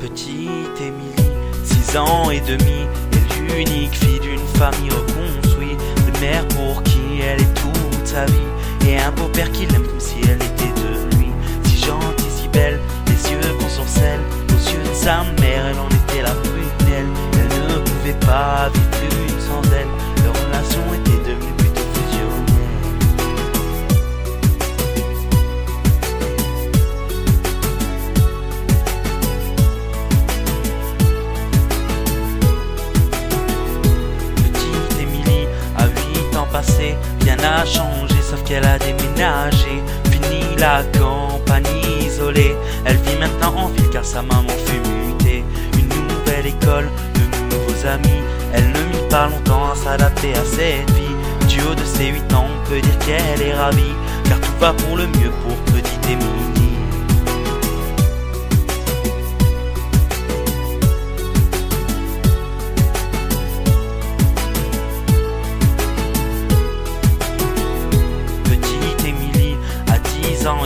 Petite Émilie, 6 ans et demi, est l'unique fille d'une famille reconstruite, de mère pour qui elle est toute sa vie, et un beau-père qui l'aime comme si elle était de lui. Si gentille, si belle, les yeux qu'on sorcelle, aux yeux de sa mère, elle en était la prunelle. Elle ne pouvait pas vivre l'une sans elle, leur relation était devenue plutôt fusionnelle. Petite Émilie, à 8 ans passés, rien n'a changé sauf qu'elle a déménagé. Fini la campagne isolée, elle vit maintenant en ville car sa maman fut mutée. Une nouvelle école, de nouveaux amis, elle ne mit pas longtemps à s'adapter à cette vie. Du haut de ses 8 ans, on peut dire qu'elle est ravie, car tout va pour le mieux pour petite Émilie.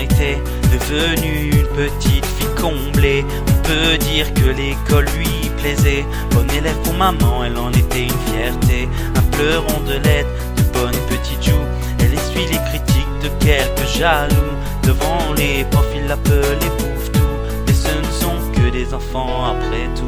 Était devenue une petite fille comblée. On peut dire que l'école lui plaisait. Bonne élève pour maman, elle en était une fierté. Un pleuron de l'aide, de bonnes petites joues. Elle essuie les critiques de quelques jaloux. Devant les profs, ils l'appellent épouve-tout. Mais ce ne sont que des enfants après tout.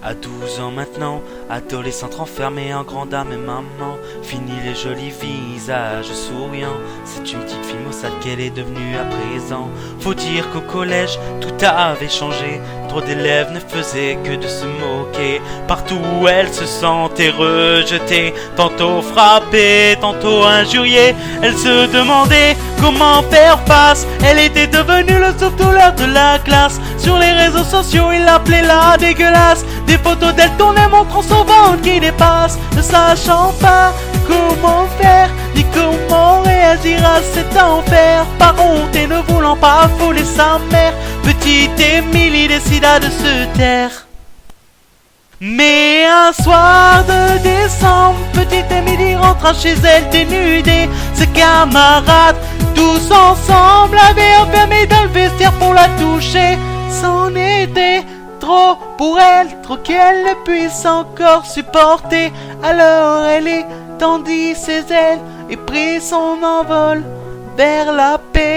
À 12 ans maintenant, adolescente renfermée en grande dame et maman. Fini les jolis visages souriants, c'est une petite fille maussade qu'elle est devenue à présent. Faut dire qu'au collège, tout avait changé. Trop d'élèves ne faisaient que de se moquer. Partout où elle se sentait rejetée, tantôt frappée, tantôt injuriée. Elle se demandait comment faire face. Elle était devenue le souffle-douleur de la classe. Sur les réseaux sociaux, il l'appelait la dégueulasse. Des photos d'elle tournaient montrant son ventre qui dépasse. Ne sachant pas comment faire, ni comment réagir à cet enfer. Par honte et ne voulant pas affoler sa mère, petite Émilie décida de se taire. Mais un soir de décembre, petite Émilie rentra chez elle dénudée. Ses camarades, tous ensemble, avaient enfermé dans le vestiaire pour la toucher. C'en était trop pour elle, trop qu'elle ne puisse encore supporter. Alors elle étendit ses ailes et prit son envol vers la paix.